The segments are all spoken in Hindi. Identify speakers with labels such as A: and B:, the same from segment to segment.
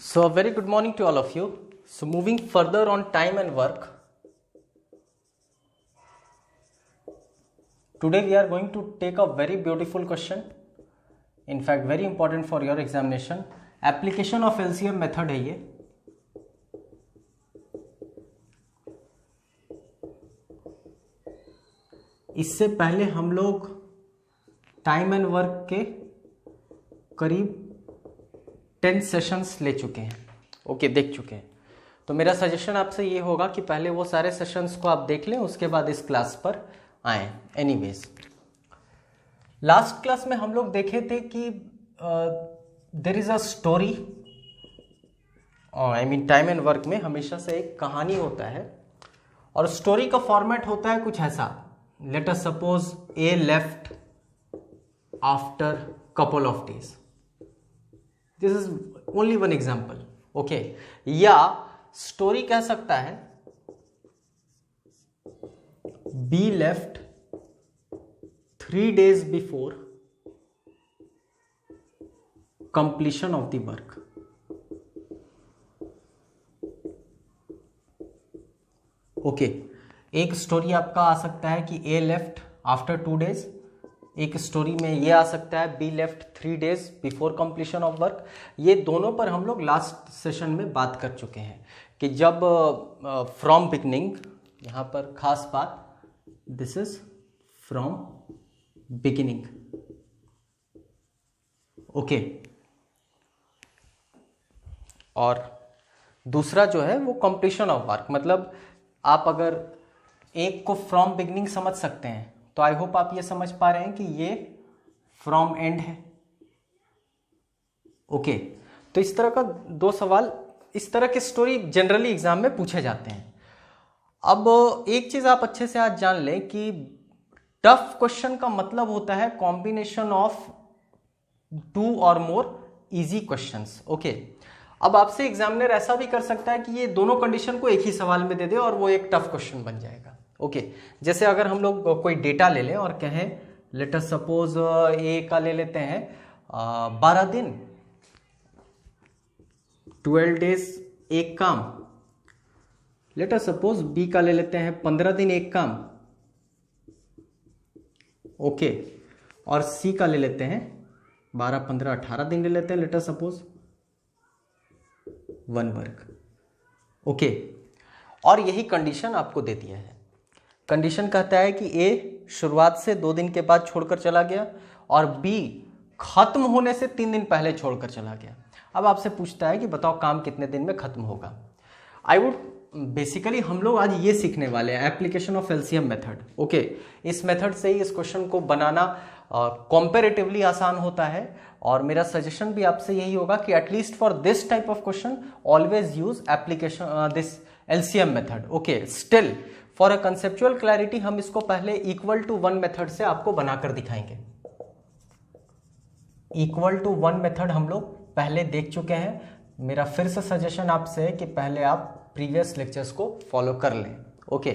A: So a very good morning to all of you. So moving further on time and work, today we are going to take a very beautiful question, in fact very important for your examination. Application of LCM method है ये. इससे पहले हम लोग टाइम एंड वर्क के करीब 10 सेशंस ले चुके हैं. ओके, देख चुके हैं. तो मेरा सजेशन आपसे ये होगा कि पहले वो सारे सेशंस को आप देख लें, उसके बाद इस क्लास पर आए. एनीवेज, लास्ट क्लास में हम लोग देखे थे कि there is a story. I mean time and work में हमेशा से एक कहानी होता है और स्टोरी का फॉर्मेट होता है कुछ ऐसा. Let us suppose A left after couple of days. This is only one example. Okay, या स्टोरी कह सकता है be left 3 days before completion of the work. Okay, एक स्टोरी आपका आ सकता है कि ए लेफ्ट आफ्टर 2 days. एक स्टोरी में ये आ सकता है be left 3 days before completion of work. ये दोनों पर हम लोग लास्ट सेशन में बात कर चुके हैं कि जब फ्रॉम बिगनिंग, यहां पर खास बात, this is from beginning. Okay, और दूसरा जो है वो कंप्लीशन ऑफ वर्क. मतलब आप अगर एक को फ्रॉम बिगिनिंग समझ सकते हैं तो आई होप आप ये समझ पा रहे हैं कि ये फ्रॉम एंड है. ओके, तो इस तरह का 2 सवाल, इस तरह के स्टोरी जनरली एग्जाम में पूछे जाते हैं. अब एक चीज आप अच्छे से आज जान लें कि टफ क्वेश्चन का मतलब होता है कॉम्बिनेशन ऑफ 2 और मोर इजी क्वेश्चंस. ओके, अब आपसे एग्जामिनर ऐसा भी कर सकता है कि ये दोनों कंडीशन को एक ही सवाल में दे दे और वो एक टफ क्वेश्चन बन जाएगा. ओके, जैसे अगर हम लोग कोई डेटा ले लें और कहें लेट अस सपोज ए का ले लेते हैं 12 दिन 12 days एक काम. लेट अस सपोज बी का ले लेते हैं 15 दिन एक काम. ओके, और सी का ले लेते हैं 12, 15, 18 दिन ले लेते हैं. Let us suppose 1 work. Okay, और यही कंडीशन आपको दे दिया है. कंडीशन कहता है कि ए शुरुआत से 2 दिन के बाद छोड़कर चला गया और बी खत्म होने से 3 दिन पहले छोड़कर चला गया. अब आपसे पूछता है कि बताओ काम कितने दिन में खत्म होगा. आई वुड बेसिकली हम लोग आज ये सीखने वाले हैं application of LCM method. Okay, इस मेथड से ही इस क्वेश्चन को बनाना कंपैरेटिवली आसान होता है और मेरा सजेशन भी आपसे यही होगा कि at least for this type of question always use application this LCM method. Okay, still for a conceptual clarity हम इसको पहले इक्वल टू 1 मेथड से आपको बनाकर दिखाएंगे. इक्वल टू 1 मेथड हम लोग पहले देख चुके हैं. मेरा फिर से सजेशन आपसे है कि पहले आप प्रीवियस लेक्चर्स को फॉलो कर लें. ओके,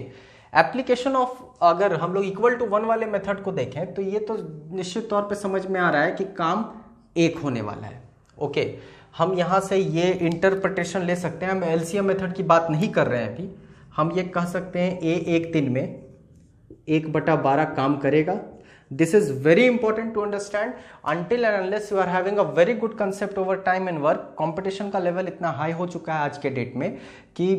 A: एप्लीकेशन ऑफ, अगर हम लोग इक्वल टू 1 वाले मेथड को देखें तो ये तो निश्चित तौर पे समझ में आ रहा है कि काम एक होने वाला है. ओके, हम यहां से ये इंटरप्रिटेशन ले सकते हैं. हम एलसीएम मेथड की बात नहीं कर रहे हैं अभी. हम ये कह सकते हैं ए एक दिन में 1/12 काम करेगा. This is very important to understand. Until and unless you are having a very good concept over time and work, competition का लेवल इतना हाई हो चुका है आज के डेट में कि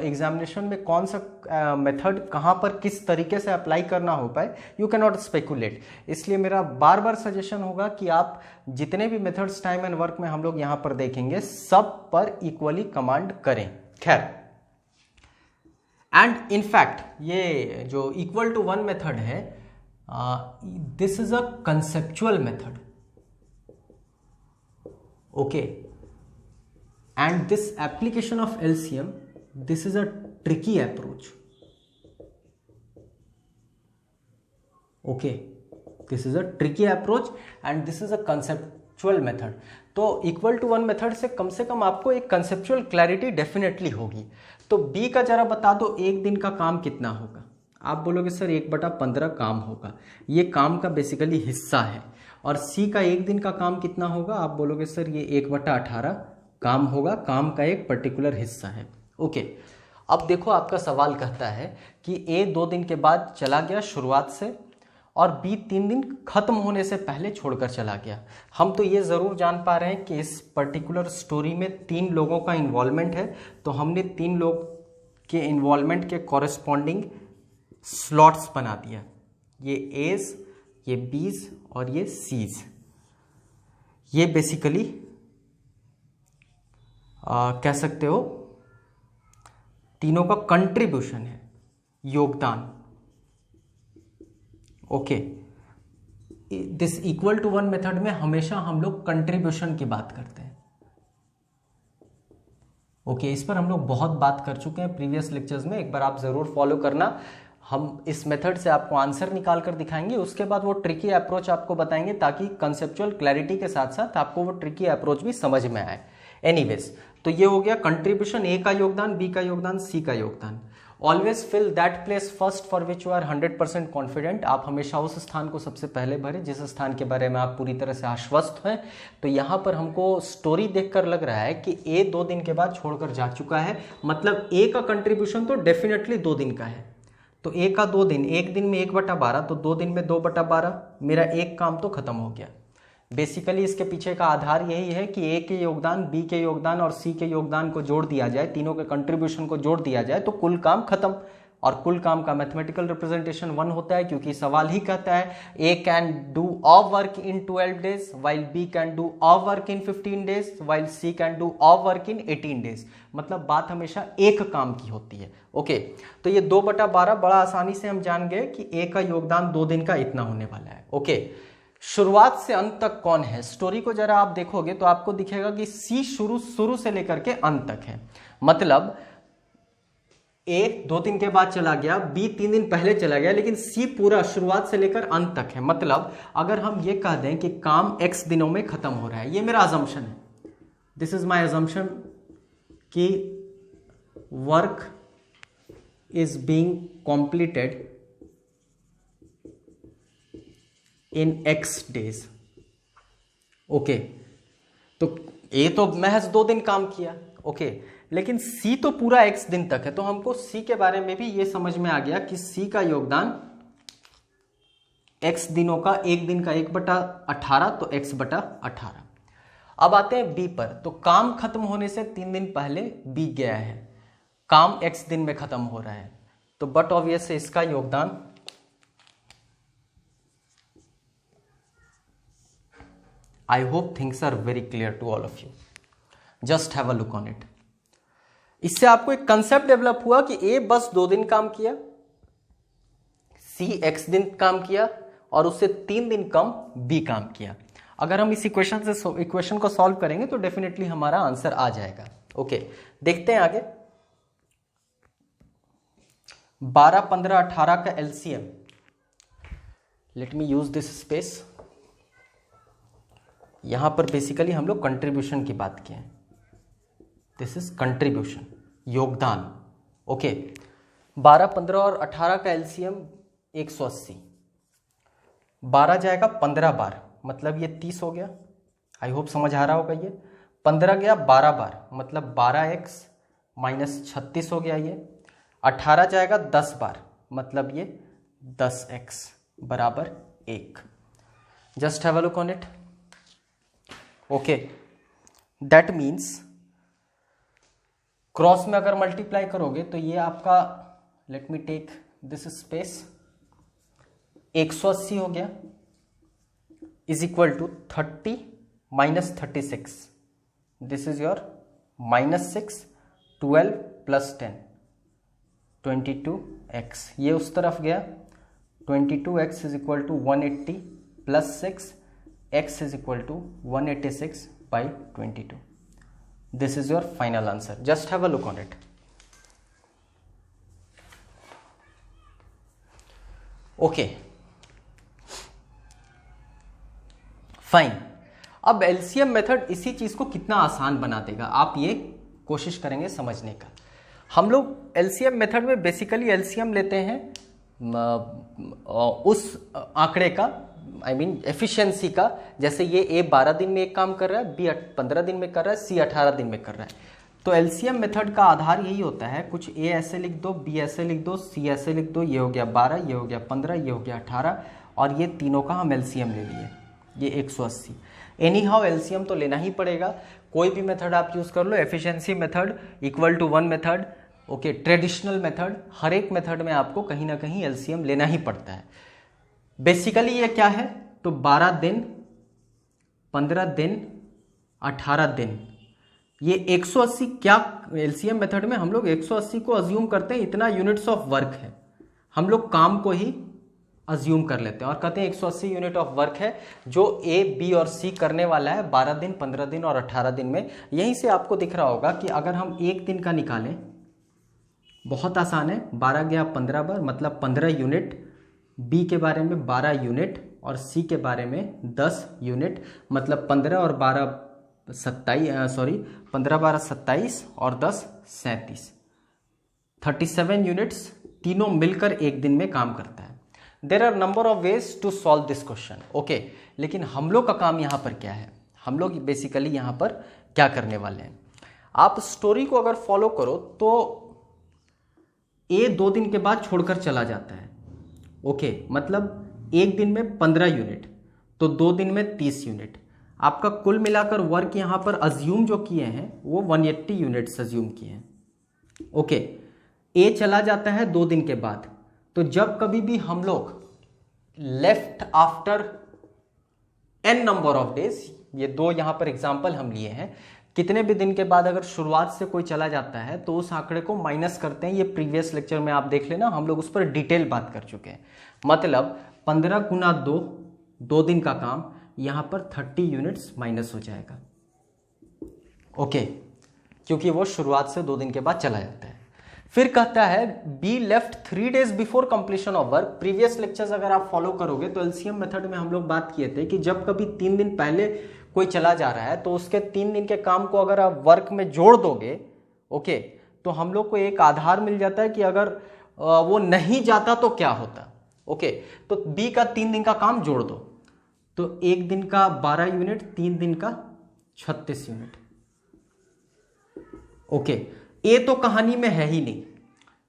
A: एग्जामिनेशन में कौन सा मेथड कहां पर किस तरीके से अप्लाई करना हो पाए, यू कैन नॉट स्पेकुलेट. इसलिए मेरा बार बार सजेशन होगा कि आप जितने भी मेथड्स टाइम एंड वर्क में हम लोग यहां पर देखेंगे सब पर इक्वली कमांड करें. खैर, एंड इन फैक्ट ये जो इक्वल टू 1 मेथड है, this is a conceptual method. Okay, and this application of LCM, this is a tricky approach. Okay, this is a tricky approach and this is a conceptual method. तो इक्वल टू 1 मेथड से कम आपको एक कंसेप्चुअल क्लैरिटी डेफिनेटली होगी. तो बी का जरा बता दो, एक दिन का काम कितना होगा. आप बोलोगे सर 1/15 काम होगा. ये काम का बेसिकली हिस्सा है. और सी का एक दिन का काम कितना होगा, आप बोलोगे सर ये 1/18 काम होगा, काम का एक पर्टिकुलर हिस्सा है। ओके, अब देखो आपका सवाल कहता है कि ए 2 दिन के बाद चला गया शुरुआत से और बी 3 दिन खत्म होने से पहले छोड़कर चला गया। हम तो ये ज़रूर जान पा रहे हैं कि इस पर्टिकुलर स्टोरी में 3 लोगों का इन्वॉल्वमेंट है, तो हमने 3 लोग के इन्वॉल्वमेंट के कॉरेस्पॉन्डिंग स्लॉट्स बना दिया। ये एज, ये बीज और ये सीज। ये बेसिकली कह सकते हो तीनों का कंट्रीब्यूशन है, योगदान। Okay, this equal to one method में हमेशा हम लोग कंट्रीब्यूशन की बात करते हैं। ओके, इस पर हम लोग बहुत बात कर चुके हैं प्रीवियस लेक्चर्स में, एक बार आप जरूर फॉलो करना। हम इस मेथड से आपको आंसर निकाल कर दिखाएंगे, उसके बाद वो ट्रिकी अप्रोच आपको बताएंगे ताकि कंसेप्चुअल क्लैरिटी के साथ साथ आपको वो ट्रिकी अप्रोच भी समझ में आए। एनीवेज, तो ये हो गया कंट्रीब्यूशन, ए का योगदान, बी का योगदान, सी का योगदान। Always fill that place first for which you are 100% confident. आप हमेशा उस स्थान को सबसे पहले भरें जिस स्थान के बारे में आप पूरी तरह से आश्वस्त हैं। तो यहाँ पर हमको स्टोरी देखकर लग रहा है कि ए 2 दिन के बाद छोड़कर जा चुका है, मतलब ए का कंट्रीब्यूशन तो डेफिनेटली 2 दिन का है। तो ए का 2 दिन, एक दिन में 1/12, तो 2 दिन में 2/12, मेरा एक काम तो खत्म हो गया। बेसिकली इसके पीछे का आधार यही है कि ए के योगदान, बी के योगदान और सी के योगदान को जोड़ दिया जाए, तीनों के कंट्रीब्यूशन को जोड़ दिया जाए तो कुल काम खत्म। और कुल काम का मैथमेटिकल रिप्रेजेंटेशन 1 होता है, क्योंकि सवाल ही कहता है A can do a work in 12 days while B can do a work in 15 days while C can do a work in 18 days. मतलब बात हमेशा एक काम की होती है। ओके, तो ये 2/12 बड़ा आसानी से हम जान गए कि ए का योगदान 2 दिन का इतना होने वाला है। ओके, शुरुआत से अंत तक कौन है? स्टोरी को जरा आप देखोगे तो आपको दिखेगा कि सी शुरू से लेकर के अंत तक है। मतलब ए 2 दिन के बाद चला गया, बी 3 दिन पहले चला गया, लेकिन सी पूरा शुरुआत से लेकर अंत तक है। मतलब अगर हम ये कह दें कि काम x दिनों में खत्म हो रहा है, ये मेरा अजम्पशन है, दिस इज माय अजम्पशन कि work is being completed in x days. Okay, तो ए तो महज 2 दिन काम किया, ओके, लेकिन सी तो पूरा x दिन तक है। तो हमको सी के बारे में भी ये समझ में आ गया कि सी का योगदान x दिनों का, एक दिन का 1/18, तो x/18। अब आते हैं बी पर। तो काम खत्म होने से 3 दिन पहले बीत गया है, काम x दिन में खत्म हो रहा है, तो बट ऑब्वियस है इसका योगदान I hope things are very clear to all of you. Just have a look on it. इससे आपको एक कंसेप्ट डेवलप हुआ कि ए बस 2 दिन काम किया, सी x दिन काम किया और उससे 3 दिन कम बी काम किया। अगर हम इस इक्वेशन को सॉल्व करेंगे तो डेफिनेटली हमारा आंसर आ जाएगा। ओके, देखते हैं आगे। 12, 15, 18 का LCM. Let me use this space. यहां पर बेसिकली हम लोग कंट्रीब्यूशन की बात किए हैं, दिस इज कंट्रीब्यूशन, योगदान। ओके, 12, 15 और 18 का एलसीएम 180। 12 जाएगा 15 बार, मतलब ये 30 हो गया। आई होप समझ आ रहा होगा ये। 15 गया 12 बार, मतलब 12x - 36 हो गया ये। 18 जाएगा 10 बार, मतलब ये 10x बराबर 1। Just have a look on it. Okay, that means cross में अगर मल्टीप्लाई करोगे तो ये आपका, let me take this space, 180 हो गया is equal to 30 - 36। This is your -6, 12 + 10, 22x। ये उस तरफ गया, 22x is equal to 180 + 6, x is equal to 186/22. This is your final answer. Just have a look on it. Okay. Fine. अब एलसीएम मेथड इसी चीज को कितना आसान बना देगा, आप ये कोशिश करेंगे समझने का। हम लोग एलसीएम मेथड में बेसिकली एलसीएम लेते हैं उस आंकड़े का आई मीन एफिशिएंसी का, जैसे ये ए 12 दिन में एक काम कर रहा है, बी 15 दिन में कर रहा है, सी 18 दिन में कर रहा है। तो एलसीएम मेथड का आधार यही होता है, कुछ ए ऐसे लिख दो, बी ऐसे लिख दो, सी ऐसे लिख दो, ये हो गया 12, ये हो गया 15, ये हो गया 18, और ये तीनों का हम एलसीएम ले लिए, ये 180। एनी हाउ एलसीएम तो लेना ही पड़ेगा, कोई भी मेथड आप यूज कर लो, efficiency method equal to 1 method, okay, traditional method, हर एक मेथड में आपको कहीं ना कहीं एलसीएम लेना ही पड़ता है। बेसिकली ये क्या है, तो 12 दिन, 15 दिन, 18 दिन, ये 180 क्या एलसीएम मेथड में हम लोग 180 को अज्यूम करते हैं, इतना यूनिट्स ऑफ वर्क है, हम लोग काम को ही अज्यूम कर लेते हैं और कहते हैं 180 यूनिट ऑफ वर्क है जो ए, बी और सी करने वाला है 12 दिन, 15 दिन और 18 दिन में। यहीं से आपको दिख रहा होगा कि अगर हम एक दिन का निकालें, बहुत आसान है, 12 गया 15 बार, मतलब 15 यूनिट, बी के बारे में 12 यूनिट और सी के बारे में 10 यूनिट, मतलब 15 और 12 15 12 27 और 10 37, 37 यूनिट्स तीनों मिलकर एक दिन में काम करता है। There are number of ways to solve this question, okay, लेकिन हम लोग का काम यहां पर क्या है, हम लोग बेसिकली यहां पर क्या करने वाले हैं, आप स्टोरी को अगर फॉलो करो तो ए 2 दिन के बाद छोड़कर चला जाता है, ओके, मतलब एक दिन में 15 यूनिट, तो 2 दिन में 30 यूनिट, आपका कुल मिलाकर वर्क यहां पर अज्यूम जो किए हैं वो 180 यूनिट्स अज्यूम किए हैं, ओके। ए चला जाता है 2 दिन के बाद, तो जब कभी भी हम लोग left after n number of days, ये 2 यहां पर एग्जांपल हम लिए हैं, कितने भी दिन के बाद अगर शुरुआत से कोई चला जाता है तो उस आंकड़े को माइनस करते हैं। ये प्रीवियस लेक्चर में आप देख लेना, हम लोग उस पर डिटेल बात कर चुके हैं। मतलब 15 गुना 2 दिन का काम, यहां पर 30 यूनिट्स माइनस हो जाएगा, ओके, क्योंकि वो शुरुआत से 2 दिन के बाद चला जाता है। फिर कहता है be left 3 days before completion of work. Previous lectures अगर आप फॉलो करोगे तो एलसीएम मेथड में हम लोग बात किए थे कि जब कभी 3 दिन पहले कोई चला जा रहा है तो उसके 3 दिन के काम को अगर आप वर्क में जोड़ दोगे, ओके, तो हम लोग को एक आधार मिल जाता है कि अगर वो नहीं जाता तो क्या होता, ओके। तो बी का 3 दिन का काम जोड़ दो, तो एक दिन का 12 यूनिट, 3 दिन का 36 यूनिट, ओके। ए तो कहानी में है ही नहीं,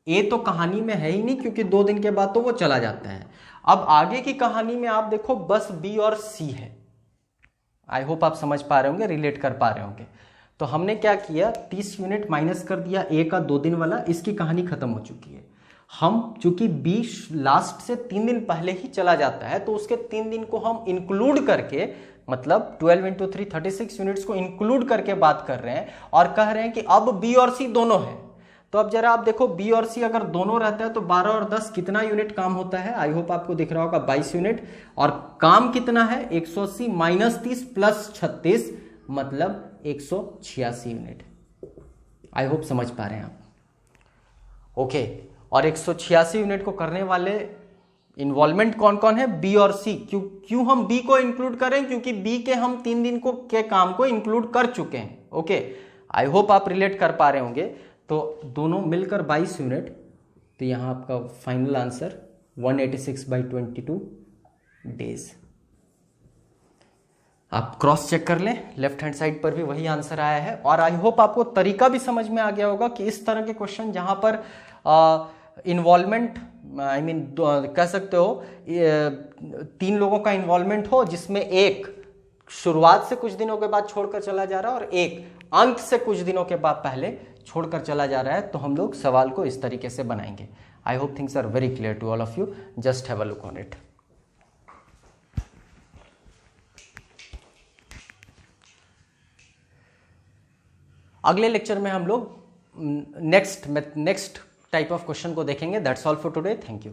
A: ए तो कहानी में है ही नहीं क्योंकि 2 दिन के बाद तो वो चला जाता है। अब आगे की कहानी में आप देखो बस बी और सी है। आई होप आप समझ पा रहे होंगे, रिलेट कर पा रहे होंगे। तो हमने क्या किया, 30 यूनिट माइनस कर दिया ए का 2 दिन वाला, इसकी कहानी खत्म हो चुकी है। हम चूंकि बी लास्ट से 3 दिन पहले ही चला जाता है तो उसके 3 दिन को हम इंक्लूड करके, मतलब 12 × 3 36 यूनिट्स को इंक्लूड करके बात कर रहे हैं और कह रहे हैं कि अब बी और सी दोनों है। तो अब जरा आप देखो बी और सी अगर दोनों रहता है तो 12 और 10 कितना यूनिट काम होता है, आई होप आपको दिख रहा होगा 22 यूनिट, और काम कितना है 180 माइनस 30 प्लस 36 मतलब 186 यूनिट। आई होप समझ पा रहे हैं आप, ओके। और 186 यूनिट को करने वाले इन्वॉल्वमेंट कौन कौन है, बी और सी। क्यों हम बी को इंक्लूड करें, क्योंकि बी के हम 3 दिन को के काम को इंक्लूड कर चुके हैं, ओके। आई होप आप रिलेट कर पा रहे होंगे। तो दोनों मिलकर 22 यूनिट, तो यहां आपका फाइनल आंसर 186/22 डेज। आप क्रॉस चेक कर लें, लेफ्ट हैंड साइड पर भी वही आंसर आया है। और आई होप आपको तरीका भी समझ में आ गया होगा कि इस तरह के क्वेश्चन जहां पर इन्वॉल्वमेंट, आई मीन कह सकते हो 3 लोगों का इन्वॉल्वमेंट हो, जिसमें एक शुरुआत से कुछ दिनों के बाद छोड़कर चला जा रहा है और एक अंत से कुछ दिनों के बाद पहले छोड़कर चला जा रहा है, तो हम लोग सवाल को इस तरीके से बनाएंगे। I hope things are very clear to all of you, just have a look on it. अगले लेक्चर में हम लोग नेक्स्ट टाइप ऑफ क्वेश्चन को देखेंगे। That's all for today, thank you.